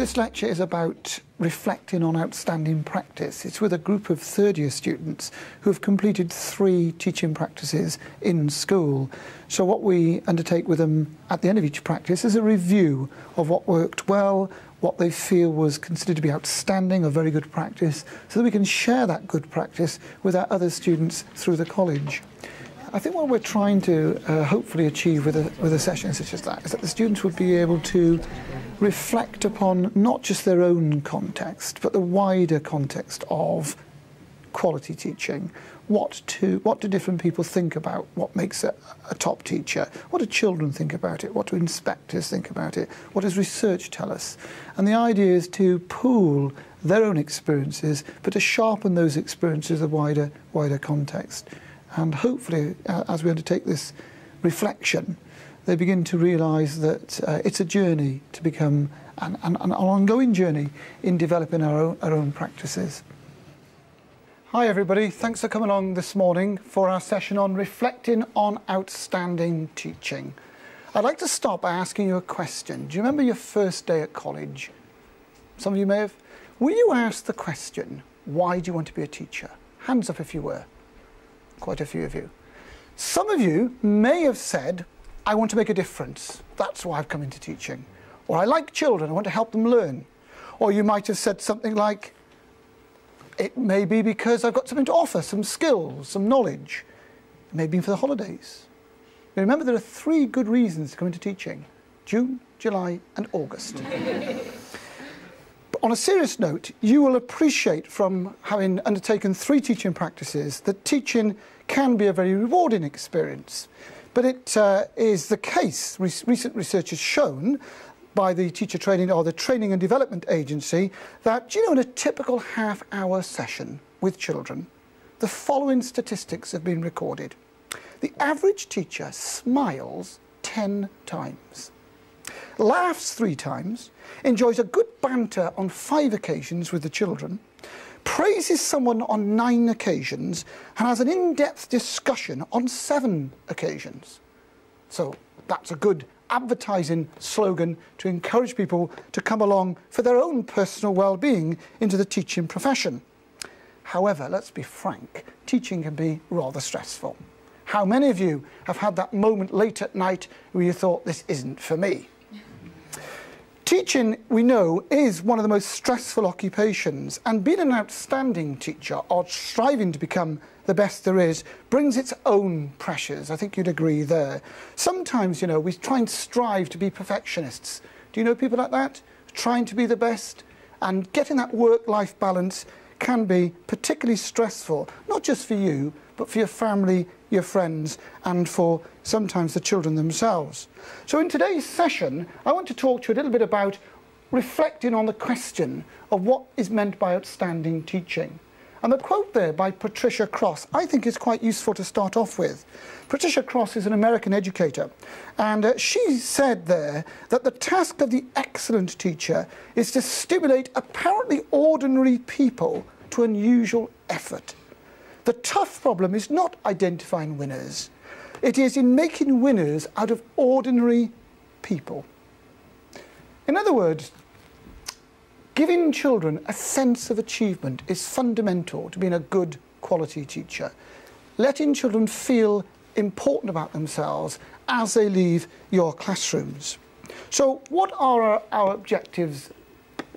This lecture is about reflecting on outstanding practice. It's with a group of third-year students who have completed 3 teaching practices in school. So what we undertake with them at the end of each practice is a review of what worked well, what they feel was considered to be outstanding or very good practice, so that we can share that good practice with our other students through the college. I think what we're trying to hopefully achieve with a session such as that is that the students would be able to reflect upon not just their own context, but the wider context of quality teaching. What do different people think about what makes a top teacher? What do children think about it? What do inspectors think about it? What does research tell us? And the idea is to pool their own experiences, but to sharpen those experiences of wider context. And hopefully, as we undertake this reflection, they begin to realise that it's a journey to become an ongoing journey in developing our own practices. Hi everybody, thanks for coming along this morning for our session on reflecting on outstanding teaching. I'd like to start by asking you a question. Do you remember your first day at college? Some of you may have. Were you asked the question, why do you want to be a teacher? Hands up if you were. Quite a few of you. Some of you may have said, I want to make a difference. That's why I've come into teaching. Or I like children, I want to help them learn. Or you might have said something like, it may be because I've got something to offer, some skills, some knowledge. It may be for the holidays. But remember, there are 3 good reasons to come into teaching: June, July and August. But on a serious note, you will appreciate from having undertaken 3 teaching practices that teaching can be a very rewarding experience. But it is the case, recent research has shown, by the teacher training or the Training and Development Agency, that, you know, in a typical half-hour session with children, the following statistics have been recorded. The average teacher smiles 10 times, laughs 3 times, enjoys a good banter on 5 occasions with the children, praises someone on 9 occasions, and has an in-depth discussion on 7 occasions. So that's a good advertising slogan to encourage people to come along for their own personal well-being into the teaching profession. However, let's be frank, teaching can be rather stressful. How many of you have had that moment late at night where you thought, this isn't for me? Teaching, we know, is one of the most stressful occupations, and being an outstanding teacher or striving to become the best there is brings its own pressures. I think you'd agree there. Sometimes, you know, we try and strive to be perfectionists. Do you know people like that? Trying to be the best, and getting that work-life balance can be particularly stressful, not just for you, but for your family, your friends, and for sometimes the children themselves. So in today's session, I want to talk to you a little bit about reflecting on the question of what is meant by outstanding teaching. And the quote there by Patricia Cross, I think, is quite useful to start off with. Patricia Cross is an American educator, and she said there that the task of the excellent teacher is to stimulate apparently ordinary people to unusual effort. The tough problem is not identifying winners. It is in making winners out of ordinary people. In other words, giving children a sense of achievement is fundamental to being a good quality teacher. Letting children feel important about themselves as they leave your classrooms. So what are our objectives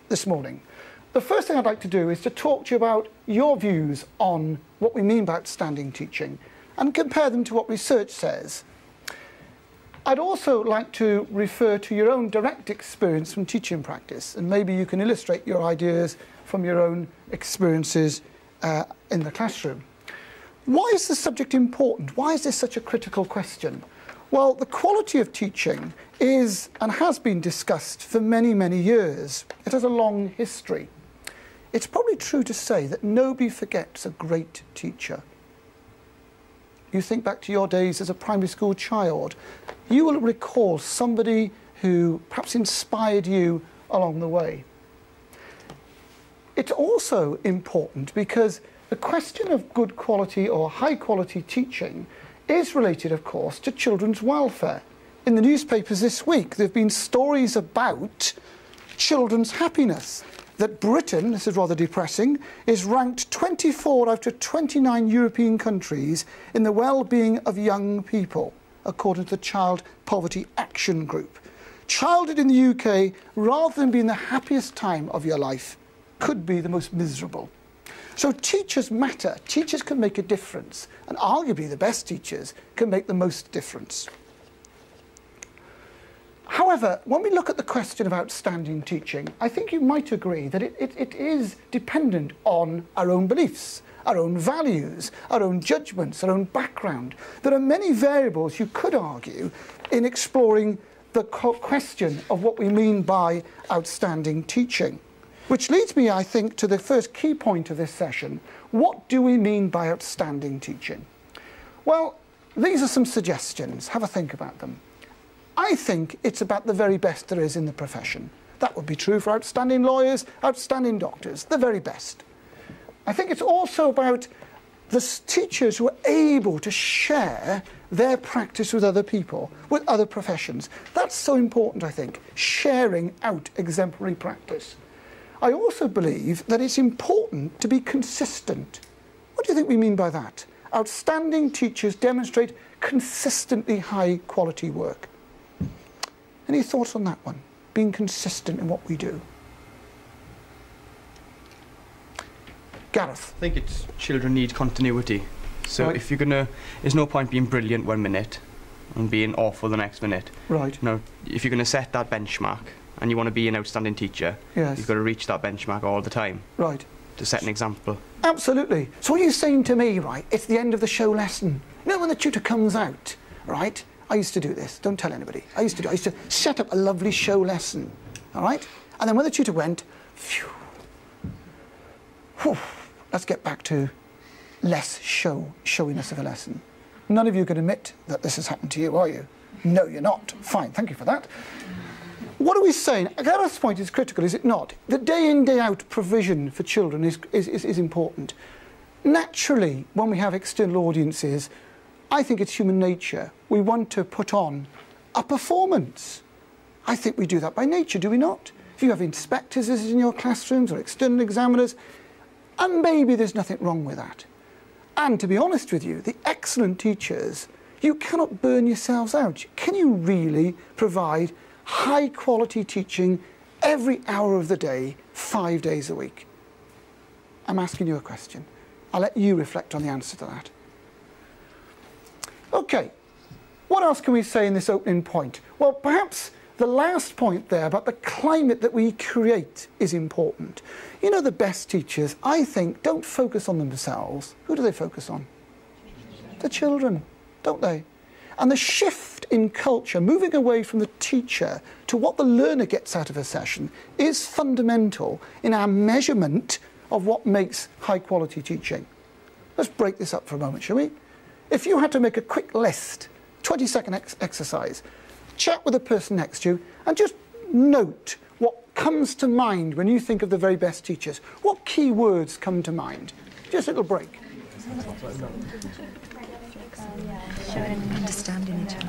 this morning? The first thing I'd like to do is to talk to you about your views on what we mean by outstanding teaching and compare them to what research says. I'd also like to refer to your own direct experience from teaching practice, and maybe you can illustrate your ideas from your own experiences in the classroom. Why is this subject important? Why is this such a critical question? Well, the quality of teaching is and has been discussed for many, many years. It has a long history. It's probably true to say that nobody forgets a great teacher. You think back to your days as a primary school child, you will recall somebody who perhaps inspired you along the way. It's also important because the question of good quality or high quality teaching is related, of course, to children's welfare. In the newspapers this week, there have been stories about children's happiness. That Britain, this is rather depressing, is ranked 24 out of 29 European countries in the well-being of young people, according to the Child Poverty Action Group. Childhood in the UK, rather than being the happiest time of your life, could be the most miserable. So teachers matter. Teachers can make a difference, and arguably the best teachers can make the most difference. However, when we look at the question of outstanding teaching, I think you might agree that it is dependent on our own beliefs, our own values, our own judgments, our own background. There are many variables, you could argue, in exploring the question of what we mean by outstanding teaching. Which leads me, I think, to the first key point of this session. What do we mean by outstanding teaching? Well, these are some suggestions. Have a think about them. I think it's about the very best there is in the profession. That would be true for outstanding lawyers, outstanding doctors, the very best. I think it's also about the teachers who are able to share their practice with other people, with other professions. That's so important, I think, sharing out exemplary practice. I also believe that it's important to be consistent. What do you think we mean by that? Outstanding teachers demonstrate consistently high quality work. Any thoughts on that one? Being consistent in what we do. Gareth? I think it's children need continuity. So right. if you're gonna, there's no point being brilliant 1 minute and being awful the next minute. Right. No, if you're gonna set that benchmark and you want to be an outstanding teacher, yes, you've got to reach that benchmark all the time. Right. To set an example. Absolutely. So what you're saying to me, right, it's the end of the show lesson. You know when the tutor comes out, right? I used to do this, don't tell anybody. I used to set up a lovely show lesson, all right? And then when the tutor went, phew, whew, let's get back to less showiness of a lesson. None of you can admit that this has happened to you, are you? No, you're not. Fine, thank you for that. What are we saying? Gareth's point is critical, is it not? The day in, day out provision for children is important. Naturally, when we have external audiences, I think it's human nature. We want to put on a performance. I think we do that by nature, do we not? If you have inspectors in your classrooms or external examiners, and maybe there's nothing wrong with that. And to be honest with you, the excellent teachers, you cannot burn yourselves out. Can you really provide high quality teaching every hour of the day, 5 days a week? I'm asking you a question. I'll let you reflect on the answer to that. Okay, what else can we say in this opening point? Well, perhaps the last point there about the climate that we create is important. You know, the best teachers, I think, don't focus on themselves. Who do they focus on? The children, don't they? And the shift in culture, moving away from the teacher to what the learner gets out of a session, is fundamental in our measurement of what makes high-quality teaching. Let's break this up for a moment, shall we? If you had to make a quick list, 20-second exercise, chat with the person next to you and just note what comes to mind when you think of the very best teachers. What key words come to mind? Just a little break. Understanding each other.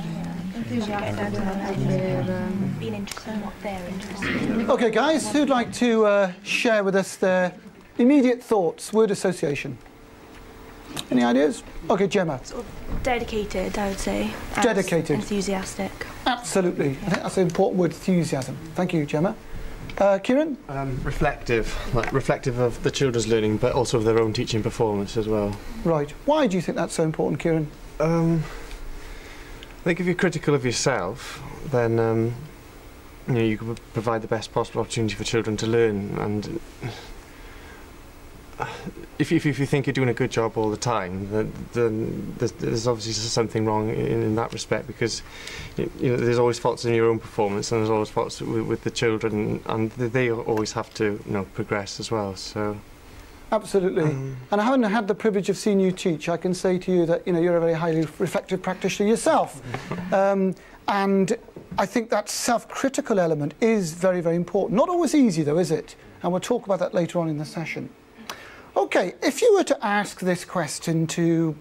Being interested in what they're interested in. Okay, guys, who'd like to share with us their immediate thoughts, word association? Any ideas? Okay, Gemma. Sort of dedicated, I would say. Dedicated. Enthusiastic. Absolutely. I think that's an important word, enthusiasm. Thank you, Gemma. Kieran? Reflective, like reflective of the children's learning, but also of their own teaching performance as well. Right. Why do you think that's so important, Kieran? I think if you're critical of yourself, then you know, you can provide the best possible opportunity for children to learn. And if you think you're doing a good job all the time, then there's obviously something wrong in that respect, because you know, there's always faults in your own performance, and there's always faults with the children, and they always have to, you know, progress as well. So. Absolutely. And having had the privilege of seeing you teach, I can say to you that, you know, you're a very highly reflective practitioner yourself. And I think that self-critical element is very, very important. Not always easy, though, is it? And we'll talk about that later on in the session. Okay, if you were to ask this question to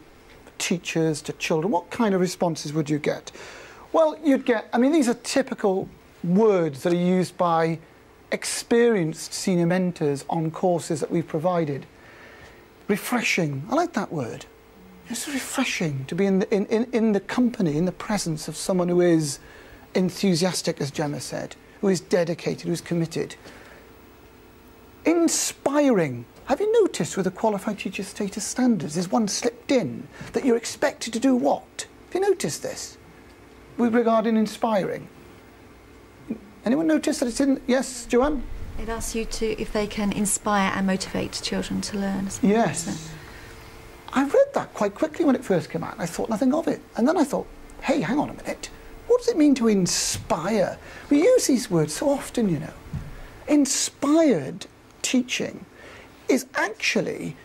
teachers, to children, what kind of responses would you get? Well, you'd get, I mean, these are typical words that are used by experienced senior mentors on courses that we've provided. Refreshing, I like that word. It's refreshing to be in the company, in the presence of someone who is enthusiastic, as Gemma said, who is dedicated, who is committed. Inspiring. Have you noticed with the qualified teacher status standards, there's one slipped in, that you're expected to do what? Have you noticed this? With regarding inspiring. Anyone notice that it's in? Yes, Joanne? It asks you to, if they can inspire and motivate children to learn. Yes. I read that quite quickly when it first came out, and I thought nothing of it. And then I thought, hey, hang on a minute. What does it mean to inspire? We use these words so often, you know. Inspired teaching is actually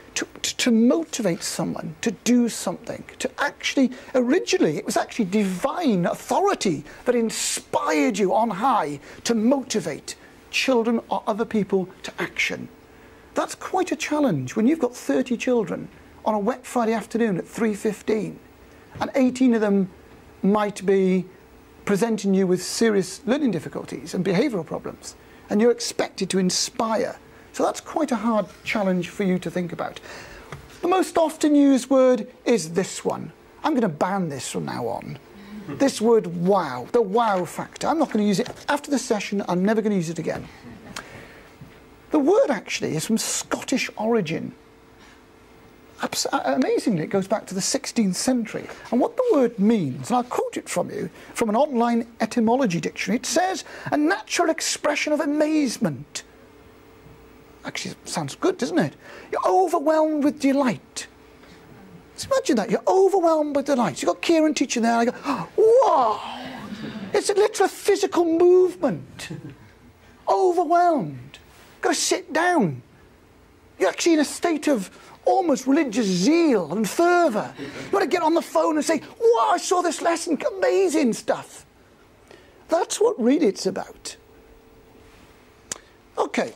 to motivate someone to do something, to actually, originally it was actually divine authority that inspired you on high to motivate children or other people to action. That's quite a challenge when you've got 30 children on a wet Friday afternoon at 3:15 and 18 of them might be presenting you with serious learning difficulties and behavioural problems, and you're expected to inspire. So that's quite a hard challenge for you to think about. The most often used word is this one. I'm going to ban this from now on. This word wow, the wow factor. I'm not going to use it after the session. I'm never going to use it again. The word actually is from Scottish origin. Amazingly, it goes back to the 16th century. And what the word means, and I'll quote it from you, from an online etymology dictionary, it says, a natural expression of amazement. Actually, sounds good, doesn't it? You're overwhelmed with delight. Just imagine that, you're overwhelmed with delight. You've got Kieran teaching there, and I go, wow! It's a literal physical movement. Overwhelmed. Got to sit down. You're actually in a state of almost religious zeal and fervour. You want to get on the phone and say, wow, I saw this lesson, amazing stuff. That's what really it's about. Okay,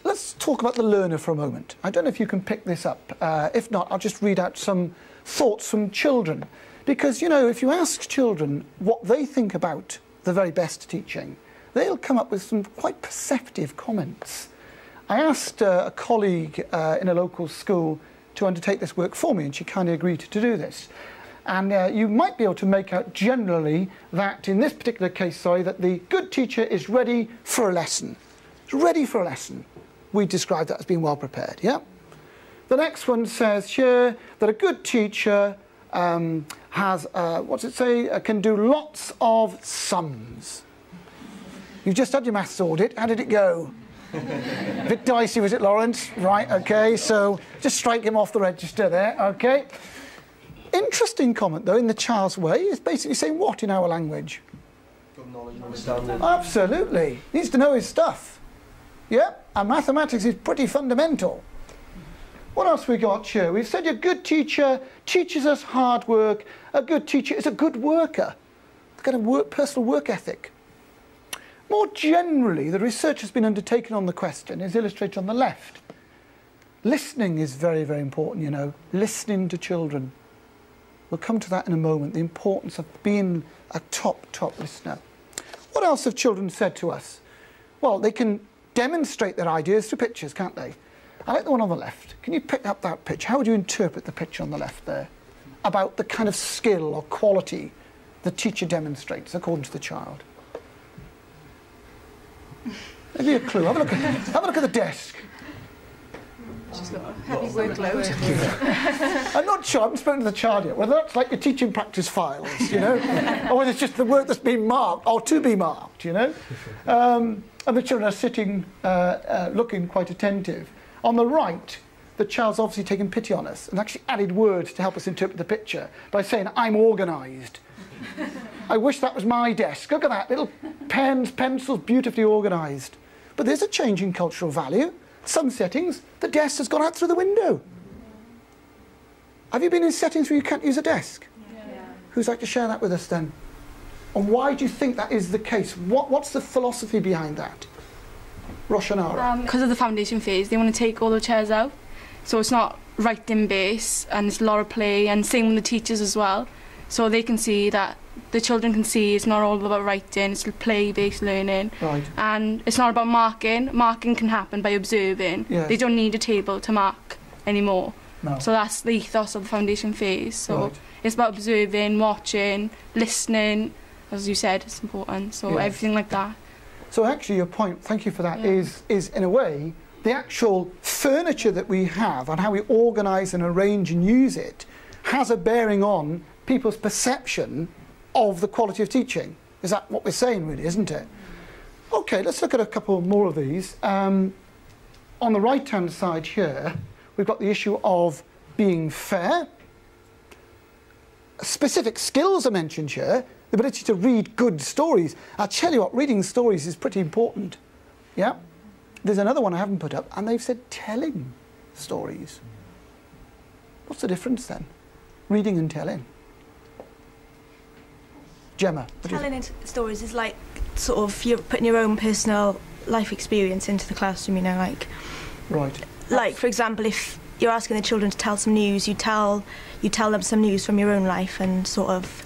let's talk about the learner for a moment. I don't know if you can pick this up. If not, I'll just read out some thoughts from children. Because, you know, if you ask children what they think about the very best teaching, they'll come up with some quite perceptive comments. I asked a colleague in a local school to undertake this work for me, and she kindly agreed to do this. And you might be able to make out generally that, in this particular case, that the good teacher is ready for a lesson. It's ready for a lesson. We describe that as being well prepared, yeah? The next one says here that a good teacher has, what's it say, can do lots of sums. You've just had your maths audit. How did it go? A bit dicey, was it, Lawrence? Right, okay, so just strike him off the register there, okay. Interesting comment, though, in the child's way. It's basically saying what in our language? Good knowledge and understanding. Absolutely. Needs to know his stuff. Yeah, and mathematics is pretty fundamental. What else we got here? We've said a good teacher teaches us hard work. A good teacher is a good worker. The kind of personal work ethic. More generally, the research has been undertaken on the question is illustrated on the left. Listening is very, very important, you know, listening to children. We'll come to that in a moment, the importance of being a top listener. What else have children said to us? Well, they can demonstrate their ideas through pictures, can't they? I like the one on the left. Can you pick up that picture? How would you interpret the picture on the left there? About the kind of skill or quality the teacher demonstrates according to the child. Maybe a clue. Have a look at the desk. She's got a heavy workload. I'm not sure, I haven't spoken to the child yet, whether that's like your teaching practice files, you know, or whether it's just the work that's been marked, or to be marked, you know. And the children are sitting, looking quite attentive. On the right, the child's obviously taken pity on us and actually added words to help us interpret the picture by saying, I'm organised. I wish that was my desk. Look at that, little pens, pencils, beautifully organised. But there's a change in cultural value. Some settings, the desk has gone out through the window. Have you been in settings where you can't use a desk? Yeah. Who'd like to share that with us then? And why do you think that is the case? What's the philosophy behind that? Roshanara? Because of the foundation phase, they want to take all the chairs out. So it's not writing based, and it's a lot of play, and same with the teachers as well. So they can see that the children can see it's not all about writing, it's play-based learning. Right. And it's not about marking. Marking can happen by observing. Yes. They don't need a table to mark anymore. No. So that's the ethos of the foundation phase. So Right. it's about observing, watching, listening. As you said, it's important. So Yes. everything like that. So actually your point, thank you for that, Yeah. is in a way, the actual furniture that we have and how we organise and arrange and use it has a bearing on people's perception of the quality of teaching. Is that what we're saying, really, isn't it? Okay, let's look at a couple more of these. On the right-hand side here, we've got the issue of being fair. Specific skills are mentioned here, the ability to read good stories. I'll tell you what, reading stories is pretty important. Yeah? There's another one I haven't put up, and they've said telling stories. What's the difference then? Reading and telling. Gemma, what do you Telling stories is like sort of you're putting your own personal life experience into the classroom, you know, like Right. like for example, if you're asking the children to tell some news, you tell them some news from your own life, and sort of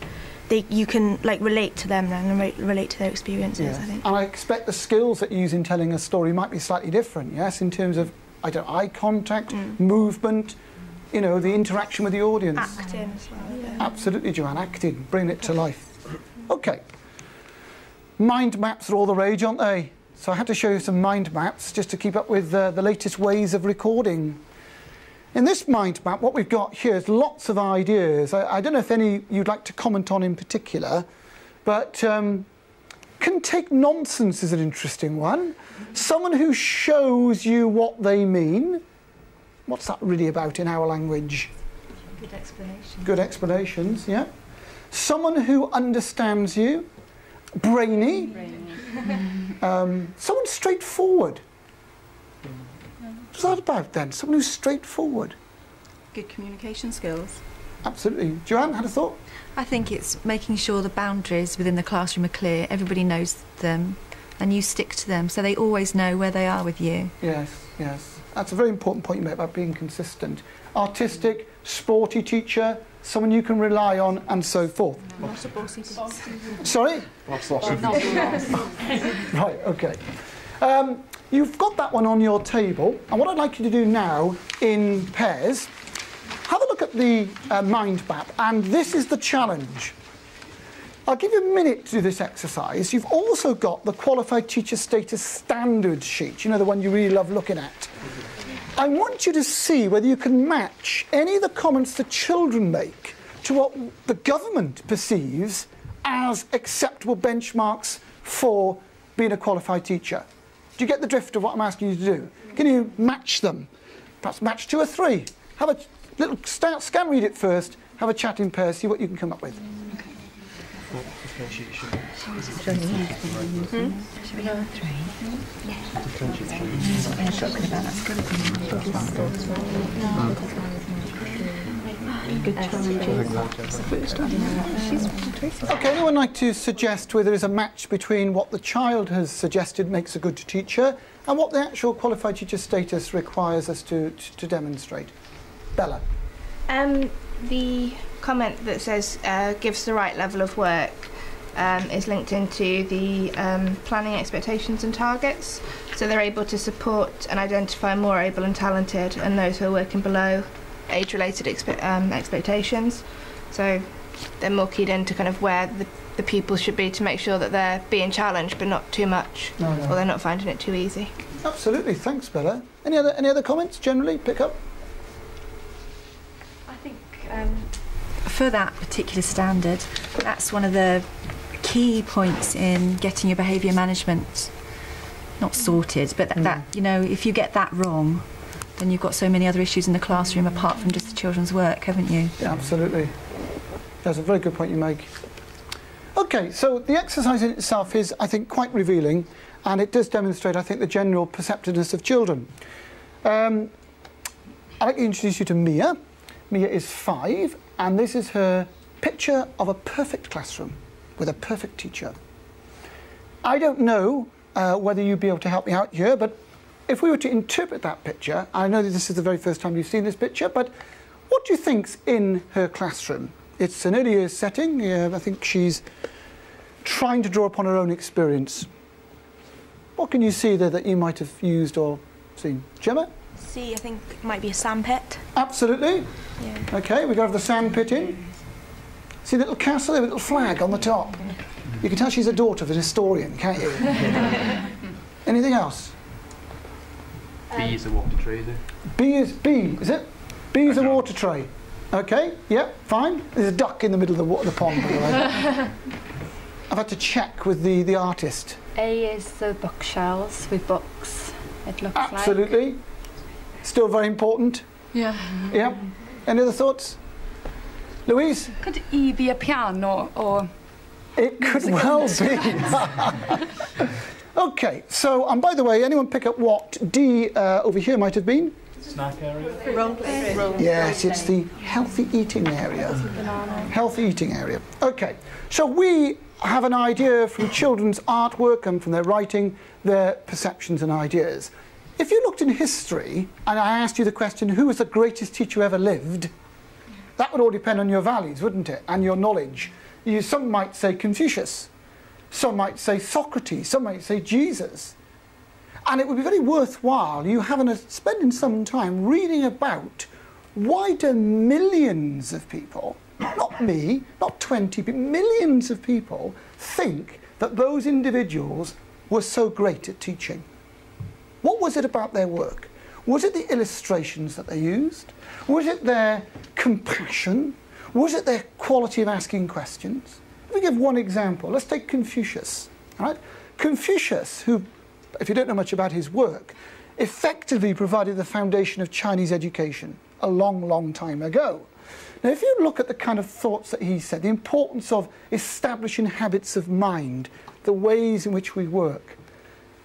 you can like relate to them then and relate to their experiences. Yes. I think. And I expect the skills that you use in telling a story might be slightly different, yes, in terms of eye contact, movement, you know, the interaction with the audience. Acting as well. Yeah. Absolutely, Joanne, acting, bringing it to life. Okay. Mind maps are all the rage, aren't they? So I had to show you some mind maps just to keep up with the latest ways of recording. In this mind map, what we've got here is lots of ideas. I don't know if any you'd like to comment on in particular, but can take nonsense is an interesting one. Someone who shows you what they mean. What's that really about in our language? Good explanation. Good explanations, yeah. Someone who understands you. Brainy. Someone straightforward. What's that about then? Someone who's straightforward. Good communication skills. Absolutely. Joanne, had a thought? I think it's making sure the boundaries within the classroom are clear, everybody knows them, and you stick to them so they always know where they are with you. Yes, yes. That's a very important point you make about being consistent. Artistic, sporty teacher, someone you can rely on, and so forth. Not a bossy teacher. Sorry? Right, okay. You've got that one on your table, and what I'd like you to do now in pairs, have a look at the mind map, and this is the challenge. I'll give you a minute to do this exercise. You've also got the Qualified Teacher Status Standard sheet, you know, the one you really love looking at. I want you to see whether you can match any of the comments the children make to what the government perceives as acceptable benchmarks for being a qualified teacher. Do you get the drift of what I'm asking you to do? Can you match them? Perhaps match 2 or 3. Have a little scan read it first, have a chat in pairs, see what you can come up with. Okay, anyone like to suggest whether there's a match between what the child has suggested makes a good teacher and what the actual qualified teacher status requires us to demonstrate? Bella. The comment that says gives the right level of work is linked into the planning expectations and targets. So they're able to support and identify more able and talented and those who are working below age-related expectations. So they're more keyed into kind of where the pupils should be to make sure that they're being challenged but not too much, or they're not finding it too easy. Absolutely, thanks Bella. Any other comments generally pick up? I think for that particular standard, that's one of the key points in getting your behaviour management not sorted, but that, you know, if you get that wrong, then you've got so many other issues in the classroom apart from just the children's work, haven't you? Yeah, absolutely. That's a very good point you make. Okay, so the exercise in itself is, I think, quite revealing, and it does demonstrate, I think, the general perceptiveness of children. I'd like to introduce you to Mia. Mia is 5, and this is her picture of a perfect classroom with a perfect teacher. I don't know whether you'd be able to help me out here, but if we were to interpret that picture, I know that this is the very first time you've seen this picture, but what do you think's in her classroom? It's an early years setting. I think she's trying to draw upon her own experience. What can you see there that you might have used or seen? Gemma? See, I think it might be a sandpit. Absolutely. Yeah. Okay, we got the sand pit in. See the little castle there with a little flag on the top? You can tell she's a daughter of an historian, can't you? Anything else? B is a water tray, is it? B, is it? B is a water tray. Okay, yep, fine. There's a duck in the middle of the pond, by the way. I've had to check with the artist. A is the bookshelves with books, it looks like. Absolutely. Still very important. Yeah. Yep. Any other thoughts? Louise? Could E be a piano or... It could well be. Okay, so, and by the way, anyone pick up what D over here might have been? Snack area? Yes, it's the healthy eating area. Healthy eating area. Okay, so we have an idea from children's artwork and from their writing, their perceptions and ideas. If you looked in history and I asked you the question, who was the greatest teacher who ever lived, that would all depend on your values, wouldn't it, and your knowledge. Some might say Confucius, some might say Socrates, some might say Jesus. And it would be very worthwhile you spending some time reading about why do millions of people, not me, not 20, but millions of people think that those individuals were so great at teaching. What was it about their work? Was it the illustrations that they used? Was it their compassion? Was it their quality of asking questions? Let me give one example. Let's take Confucius. Right? Confucius, who, if you don't know much about his work, effectively provided the foundation of Chinese education a long, long time ago. Now, if you look at the kind of thoughts that he said, the importance of establishing habits of mind, the ways in which we work,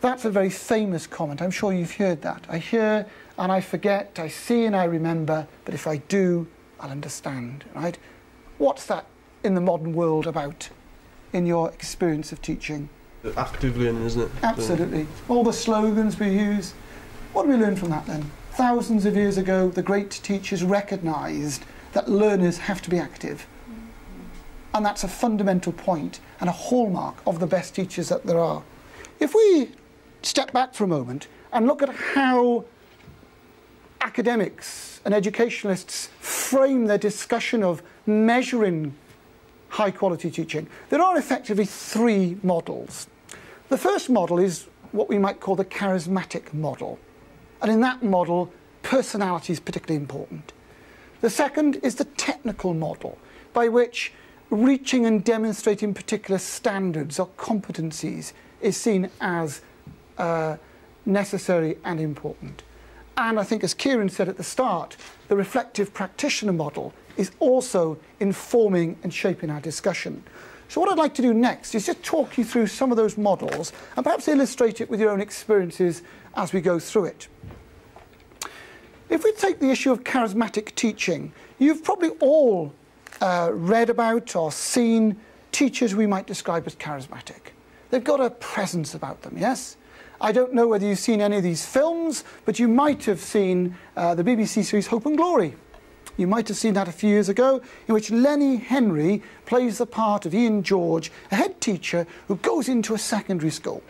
that's a very famous comment. I'm sure you've heard that. I hear and I forget, I see and I remember, but if I do, I'll understand, right? What's that in the modern world about, in your experience of teaching? Active learning, isn't it? Absolutely. All the slogans we use. What do we learn from that then? Thousands of years ago, the great teachers recognised that learners have to be active. And that's a fundamental point and a hallmark of the best teachers that there are. If we step back for a moment and look at how academics and educationalists frame their discussion of measuring high quality teaching, there are effectively three models. The first model is what we might call the charismatic model. And in that model, personality is particularly important. The second is the technical model, by which reaching and demonstrating particular standards or competencies is seen as necessary and important. And I think, as Kieran said at the start, the reflective practitioner model is also informing and shaping our discussion. So what I'd like to do next is just talk you through some of those models and perhaps illustrate it with your own experiences as we go through it. If we take the issue of charismatic teaching, you've probably all read about or seen teachers we might describe as charismatic. They've got a presence about them, yes? I don't know whether you've seen any of these films, but you might have seen the BBC series Hope and Glory. You might have seen that a few years ago, in which Lenny Henry plays the part of Ian George, a head teacher who goes into a secondary school,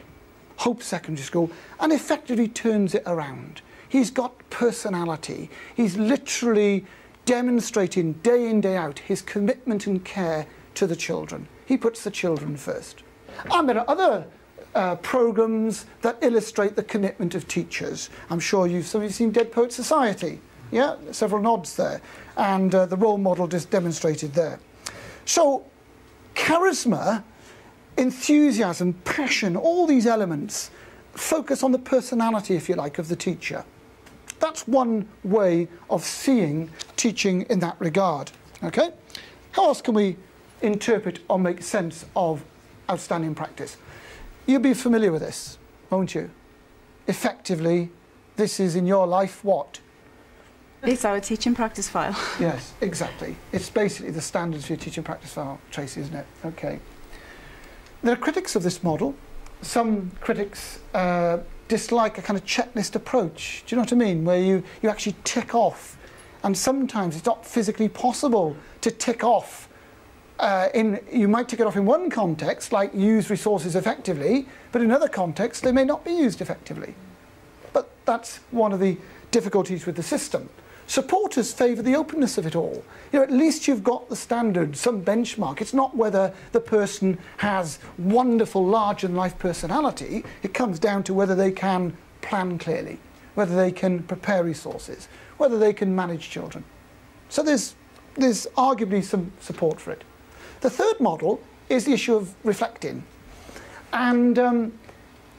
Hope Secondary School, and effectively turns it around. He's got personality. He's literally demonstrating day in, day out his commitment and care to the children. He puts the children first. And there are other programmes that illustrate the commitment of teachers. I'm sure some of you have seen Dead Poets Society. Yeah, several nods there. And the role model just demonstrated there. So charisma, enthusiasm, passion, all these elements focus on the personality, if you like, of the teacher. That's one way of seeing teaching in that regard. Okay? How else can we interpret or make sense of outstanding practice? You'll be familiar with this, won't you? Effectively, this is in your life what? It's our teaching practice file. Yes, exactly. It's basically the standards for your teaching practice file, Tracy, isn't it? Okay. There are critics of this model. Some critics dislike a kind of checklist approach. Do you know what I mean? Where you actually tick off. And sometimes it's not physically possible to tick off You might tick it off in one context, like use resources effectively, but in other contexts they may not be used effectively. But that's one of the difficulties with the system. Supporters favour the openness of it all. You know, at least you've got the standard, some benchmark. It's not whether the person has wonderful, larger-than-life personality. It comes down to whether they can plan clearly, whether they can prepare resources, whether they can manage children. So there's arguably some support for it. The third model is the issue of reflecting. And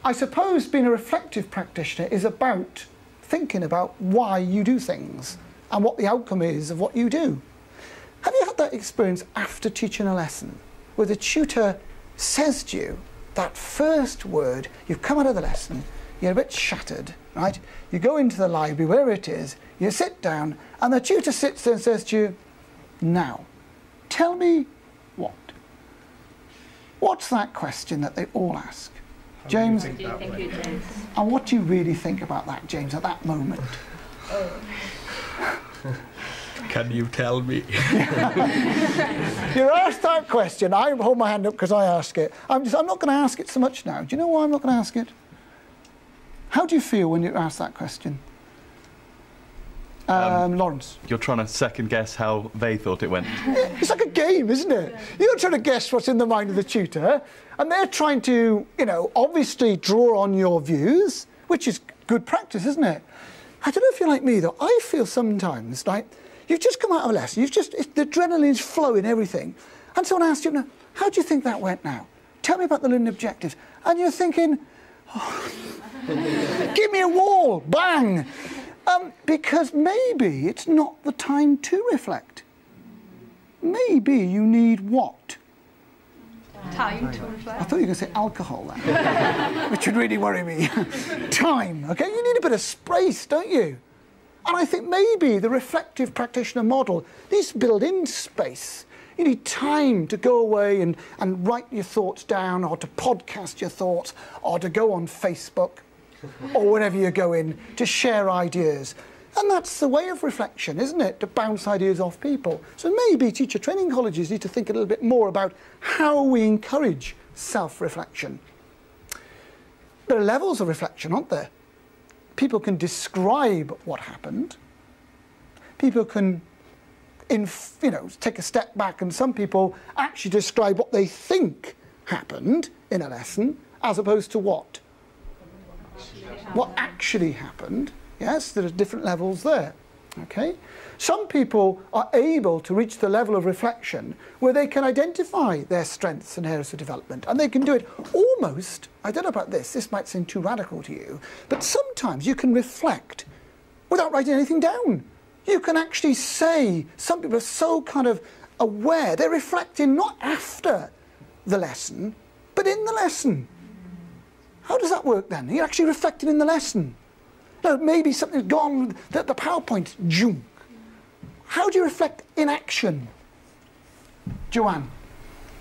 I suppose being a reflective practitioner is about thinking about why you do things and what the outcome is of what you do. Have you had that experience after teaching a lesson where the tutor says to you that first word, you've come out of the lesson, you're a bit shattered, right? You go into the library, wherever it is, you sit down, and the tutor sits there and says to you, now, tell me what? What's that question that they all ask? James? What do you think it is? And what do you really think about that, James, at that moment? Can you tell me? You're asked that question. I hold my hand up because I ask it. I'm not going to ask it so much now. Do you know why I'm not going to ask it? How do you feel when you ask that question? Lawrence. You're trying to second guess how they thought it went. It's like a game, isn't it? You're trying to guess what's in the mind of the tutor, and they're trying to, you know, obviously draw on your views, which is good practice, isn't it? I don't know if you're like me, though. I feel sometimes like you've just come out of a lesson, the adrenaline's flowing, everything, and someone asks you, how do you think that went now? Tell me about the learning objectives. And you're thinking, oh, give me a wall, bang! Because maybe it's not the time to reflect. Maybe you need what? Time to reflect. I thought you were going to say alcohol then, which would really worry me. Time, okay? You need a bit of space, don't you? And I think maybe the reflective practitioner model needs to build in space. You need time to go away and write your thoughts down, or to podcast your thoughts, or to go on Facebook, or wherever you go in, to share ideas. And that's the way of reflection, isn't it? To bounce ideas off people. So maybe teacher training colleges need to think a little bit more about how we encourage self-reflection. There are levels of reflection, aren't there? People can describe what happened. People can, take a step back, and some people actually describe what they think happened in a lesson, as opposed to what actually happened. Yes, there are different levels there. Okay? Some people are able to reach the level of reflection where they can identify their strengths and areas of development, and they can do it almost, I don't know about this might seem too radical to you, but sometimes you can reflect without writing anything down. You can actually say, some people are so kind of aware, they're reflecting not after the lesson, but in the lesson. How does that work then? You're actually reflecting in the lesson. No, maybe something's gone, the PowerPoint's junk. How do you reflect in action? Joanne?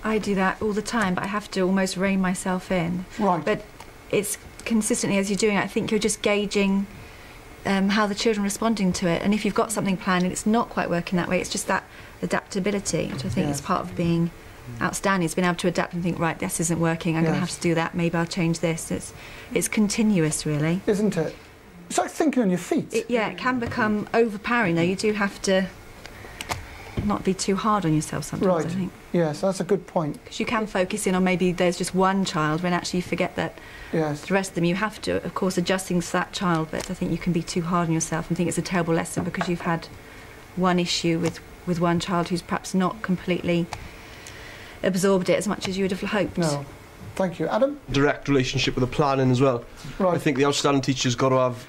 I do that all the time, but I have to almost rein myself in. Right. But it's consistently, as you're doing it, I think you're just gauging how the children are responding to it. And if you've got something planned and it's not quite working that way, it's just that adaptability, which I think is part of being outstanding. It's being able to adapt and think, right, this isn't working, I'm going to have to do that, maybe I'll change this. It's continuous, really. Isn't it? It's like thinking on your feet. It can become overpowering, though. You do have to not be too hard on yourself sometimes, I think. Yes, that's a good point. Because you can focus in on maybe there's just one child when actually you forget that the rest of them, you have to, of course, adjust things to that child, but I think you can be too hard on yourself and think it's a terrible lesson because you've had one issue with one child who's perhaps not completely absorbed it as much as you would have hoped. No. Thank you. Adam? Direct relationship with the planning as well. Right. I think the outstanding teacher's got to have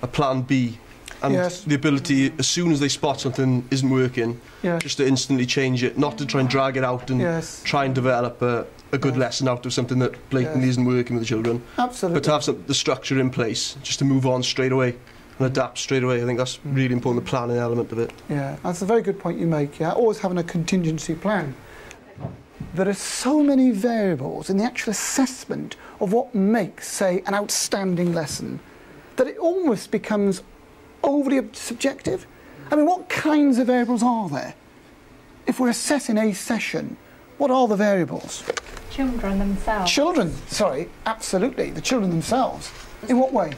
a plan B, and the ability, as soon as they spot something isn't working, just to instantly change it, not to try and drag it out and try and develop a good lesson out of something that blatantly isn't working with the children. Absolutely. But to have the structure in place, just to move on straight away and adapt straight away. I think that's really important, the planning element of it. Yeah, that's a very good point you make, always having a contingency plan. There are so many variables in the actual assessment of what makes, say, an outstanding lesson, that it almost becomes overly subjective. I mean, what kinds of variables are there? If we're assessing a session, What are the variables? Children themselves. Children, sorry, absolutely. The children themselves. In what way?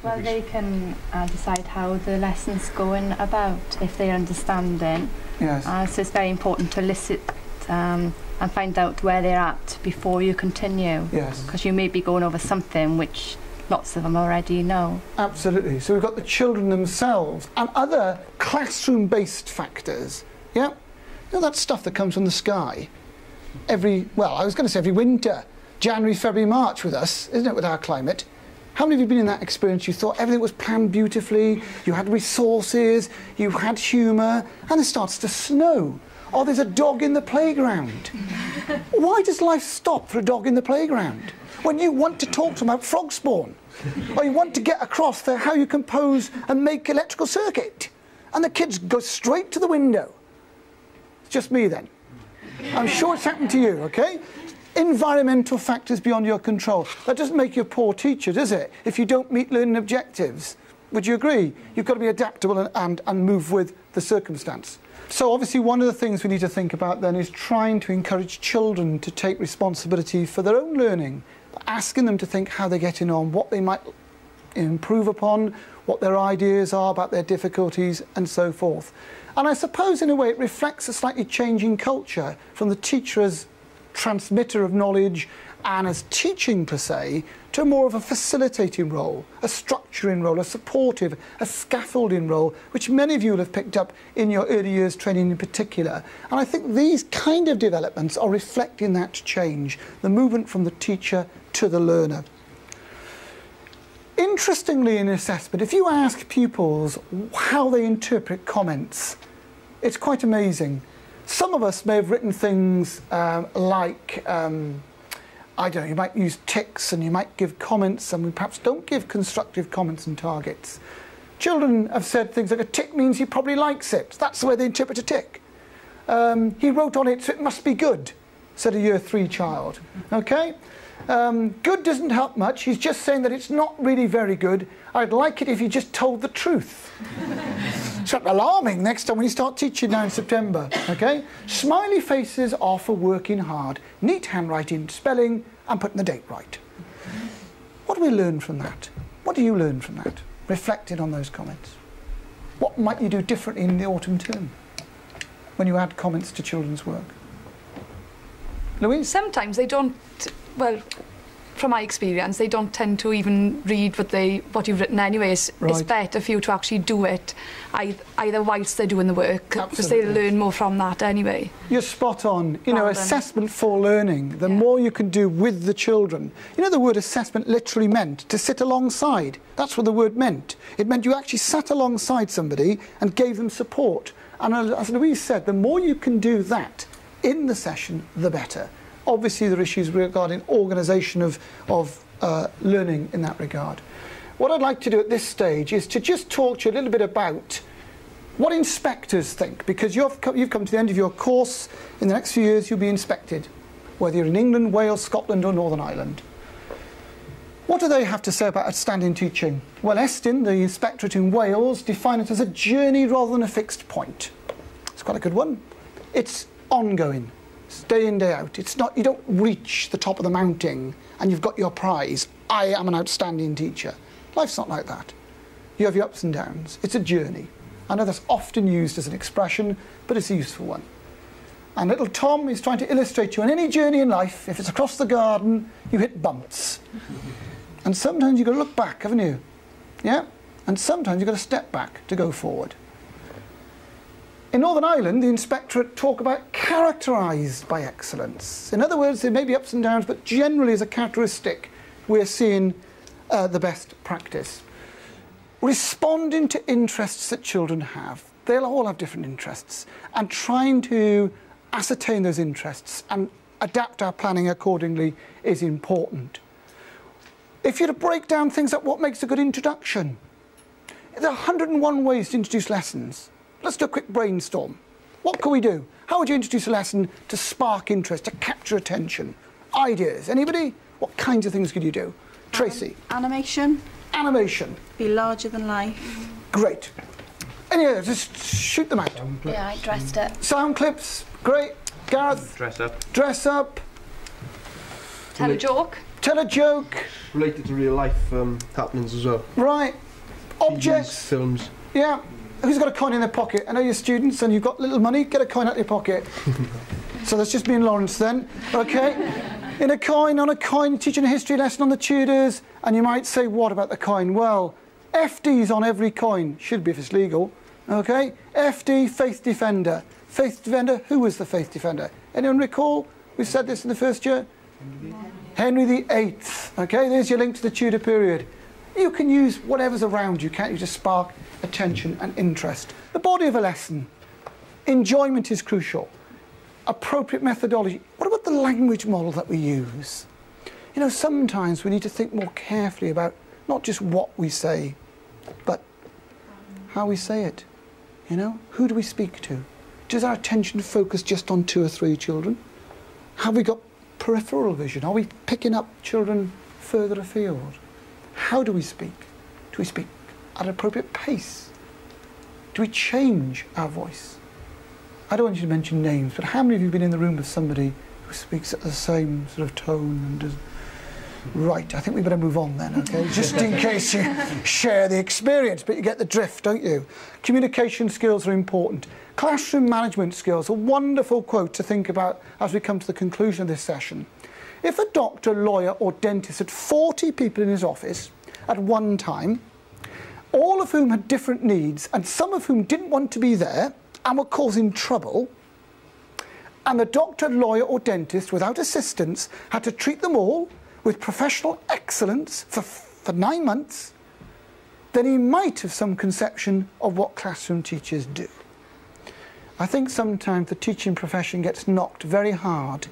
Well, they can decide how the lesson's going about, if they're understanding. Yes. So it's very important to listen and find out where they're at before you continue. Yes. Because you may be going over something which lots of them already know. Absolutely. So we've got the children themselves and other classroom-based factors. Yeah? You know that stuff that comes from the sky? I was going to say every winter. January, February, March with us, isn't it, with our climate? How many of you have been in that experience? You thought everything was planned beautifully, you had resources, you had humour, and it starts to snow. Oh, there's a dog in the playground. Why does life stop for a dog in the playground? When you want to talk to them about frog spawn, or you want to get across how you compose and make electrical circuit, and the kids go straight to the window. It's just me then. I'm sure it's happened to you, okay? Environmental factors beyond your control. That doesn't make you a poor teacher, does it? If you don't meet learning objectives. Would you agree? You've got to be adaptable and move with the circumstance. So obviously one of the things we need to think about then is trying to encourage children to take responsibility for their own learning, asking them to think how they're getting on, what they might improve upon, what their ideas are about their difficulties and so forth. And I suppose in a way it reflects a slightly changing culture from the teacher as transmitter of knowledge and as teaching per se to more of a facilitating role, a structuring role, a supportive, a scaffolding role, which many of you will have picked up in your early years training in particular. And I think these kind of developments are reflecting that change, the movement from the teacher to the learner. Interestingly in assessment, if you ask pupils how they interpret comments, it's quite amazing. Some of us may have written things like, I don't know, you might use ticks and you might give comments, and we perhaps don't give constructive comments and targets. Children have said things like a tick means he probably likes it. That's the way they interpret a tick. He wrote on it, so it must be good, said a year 3 child. Okay? Good doesn't help much. He's just saying that it's not really very good. I'd like it if he just told the truth. It's alarming next time when you start teaching now in September. Okay? Smiley faces are for working hard. Neat handwriting, spelling, and putting the date right. What do we learn from that? What do you learn from that? Reflecting on those comments. What might you do differently in the autumn term when you add comments to children's work? Louise? Sometimes they don't, well, from my experience, they don't tend to even read what you've written anyways. Right. It's better for you to actually do it either whilst they're doing the work, because they learn more from that anyway. You're spot on. You know, assessment for learning, the more you can do with the children. You know, the word assessment literally meant to sit alongside. That's what the word meant. It meant you actually sat alongside somebody and gave them support. And as Louise said, the more you can do that in the session, the better. Obviously, there are issues regarding organisation of learning in that regard. What I'd like to do at this stage is to just talk to you a little bit about what inspectors think, because you've come to the end of your course. In the next few years, you'll be inspected, whether you're in England, Wales, Scotland or Northern Ireland. What do they have to say about outstanding teaching? Well, Estyn, the inspectorate in Wales, define it as a journey rather than a fixed point. It's quite a good one. It's ongoing. It's day in, day out. It's not, you don't reach the top of the mountain and you've got your prize. I am an outstanding teacher. Life's not like that. You have your ups and downs. It's a journey. I know that's often used as an expression, but it's a useful one. And little Tom is trying to illustrate to you on any journey in life, if it's across the garden, you hit bumps. And sometimes you've got to look back, haven't you? Yeah? And sometimes you've got to step back to go forward. In Northern Ireland, the inspectorate talk about characterised by excellence. In other words, there may be ups and downs, but generally as a characteristic, we're seeing the best practice. Responding to interests that children have. They'll all have different interests. And trying to ascertain those interests and adapt our planning accordingly is important. If you're to break down things like what makes a good introduction, there are 101 ways to introduce lessons. Let's do a quick brainstorm. What can we do? How would you introduce a lesson to spark interest, to capture attention? Ideas? Anybody? What kinds of things could you do? Tracy? Animation. Animation. Be larger than life. Great. Anyway, just shoot them out. Yeah, I dressed it. Sound clips. Great. Gareth? Dress up. Dress up. Tell a joke. Tell a joke. Related to real life happenings as well. Right. Objects. TVs, films. Yeah. Who's got a coin in their pocket? I know you're students and you've got little money. Get a coin out of your pocket. So that's just me and Lawrence then. Okay. In a coin, on a coin, teaching a history lesson on the Tudors. And you might say, what about the coin? Well, FD's on every coin. Should be if it's legal. Okay. FD, Faith Defender. Faith Defender, who was the Faith Defender? Anyone recall? We said this in the first year. Henry VIII. Okay, there's your link to the Tudor period. You can use whatever's around you, can't you, to spark attention and interest. The body of a lesson. Enjoyment is crucial. Appropriate methodology. What about the language model that we use? You know, sometimes we need to think more carefully about not just what we say, but how we say it. You know, who do we speak to? Does our attention focus just on 2 or 3 children? Have we got peripheral vision? Are we picking up children further afield? How do we speak? Do we speak at an appropriate pace? Do we change our voice? I don't want you to mention names, but how many of you have been in the room with somebody who speaks at the same sort of tone and does... Right, I think we better move on then, okay? Just in case you share the experience, but you get the drift, don't you? Communication skills are important. Classroom management skills, a wonderful quote to think about as we come to the conclusion of this session. If a doctor, lawyer or dentist had 40 people in his office at one time, all of whom had different needs and some of whom didn't want to be there and were causing trouble, and the doctor, lawyer or dentist without assistance had to treat them all with professional excellence for 9 months, then he might have some conception of what classroom teachers do. I think sometimes the teaching profession gets knocked very hard.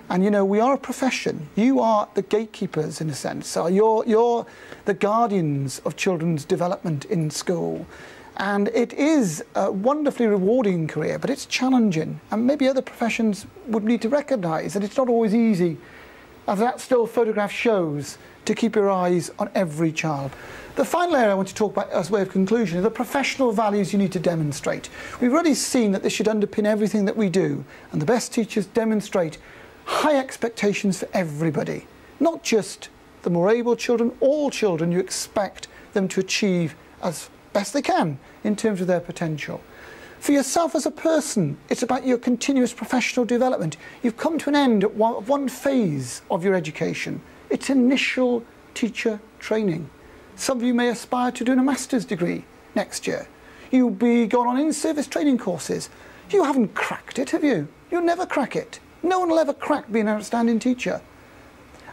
And you know, we are a profession. You are the gatekeepers in a sense. So you're the guardians of children's development in school. And it is a wonderfully rewarding career, but it's challenging. And maybe other professions would need to recognise that it's not always easy, as that still photograph shows, to keep your eyes on every child. The final area I want to talk about as a way of conclusion are the professional values you need to demonstrate. We've already seen that this should underpin everything that we do, and the best teachers demonstrate high expectations for everybody, not just the more able children, all children. You expect them to achieve as best they can in terms of their potential. For yourself as a person, it's about your continuous professional development. You've come to an end at one phase of your education. It's initial teacher training. Some of you may aspire to doing a master's degree next year. You'll be going on in-service training courses. You haven't cracked it, have you? You'll never crack it. No one will ever crack being an outstanding teacher.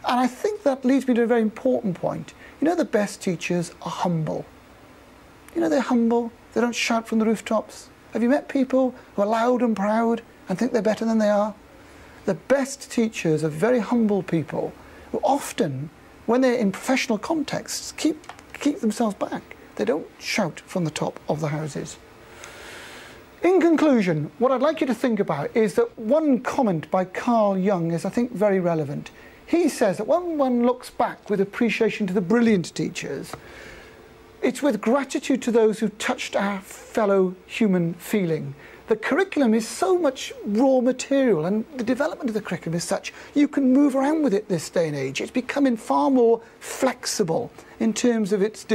And I think that leads me to a very important point. You know, the best teachers are humble. You know, they're humble. They don't shout from the rooftops. Have you met people who are loud and proud and think they're better than they are? The best teachers are very humble people who often, when they're in professional contexts, keep themselves back. They don't shout from the top of the houses. In conclusion, what I'd like you to think about is that one comment by Carl Jung is, I think, very relevant. He says that when one looks back with appreciation to the brilliant teachers, it's with gratitude to those who touched our fellow human feeling. The curriculum is so much raw material, and the development of the curriculum is such you can move around with it this day and age. It's becoming far more flexible in terms of its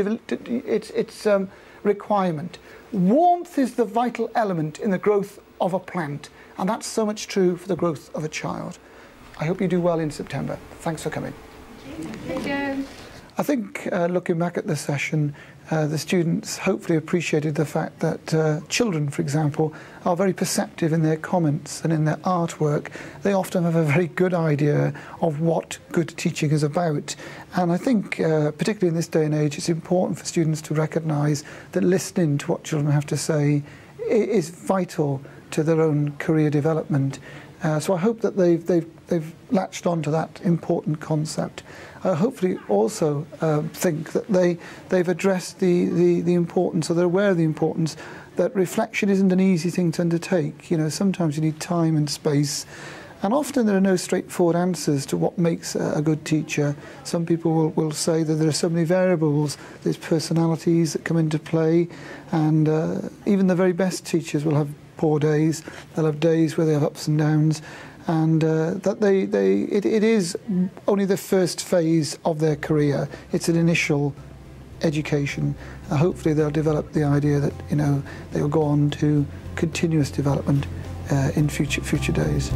requirement. Warmth is the vital element in the growth of a plant, and that's so much true for the growth of a child. I hope you do well in September. Thanks for coming. Thank you. I think looking back at the session, the students hopefully appreciated the fact that children, for example, are very perceptive in their comments and in their artwork. They often have a very good idea of what good teaching is about. And I think, particularly in this day and age, it's important for students to recognise that listening to what children have to say is vital to their own career development. So I hope that they've latched onto that important concept. I hopefully also think that they've addressed the importance, or they're aware of the importance, that reflection isn't an easy thing to undertake. You know, sometimes you need time and space, and often there are no straightforward answers to what makes a good teacher. Some people will say that there are so many variables, there's personalities that come into play, and even the very best teachers will have poor days, they'll have days where they have ups and downs, and that it is only the first phase of their career. It's an initial education. Hopefully they'll develop the idea that, you know, they will go on to continuous development in future days.